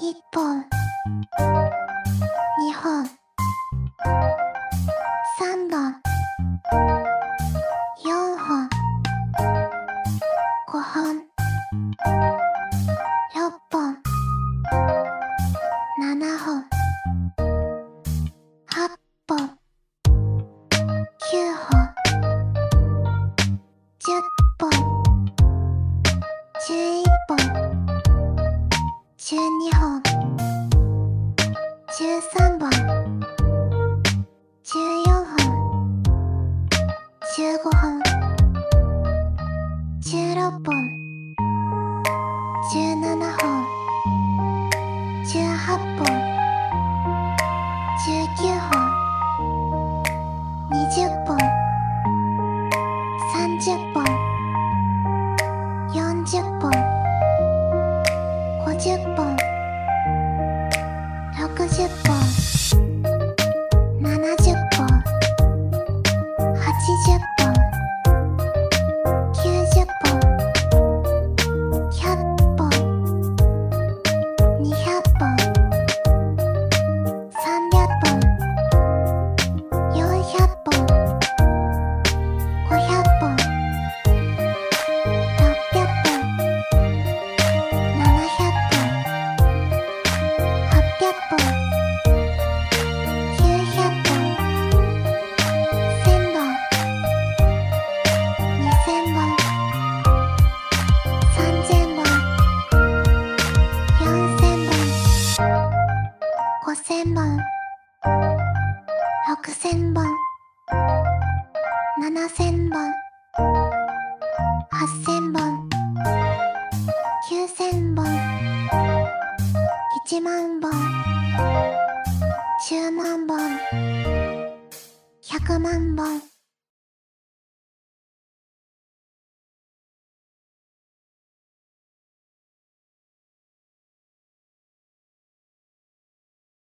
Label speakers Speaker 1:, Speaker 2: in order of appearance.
Speaker 1: 1本、2本、3本、4本、5本、6本、7本、8本、9本、10本、11本、12本、13本、14本、15本、16本、17本、18本、19本、20本、30本、40本、50本、60本、70本、80本、90本、100本、200本、300本、400本、500本、600本、700本、800本、900本、1000本、2000本、3000本、4000本、5000本、6000本、7000本、8000本、9000本、1万本、10万本、100万本。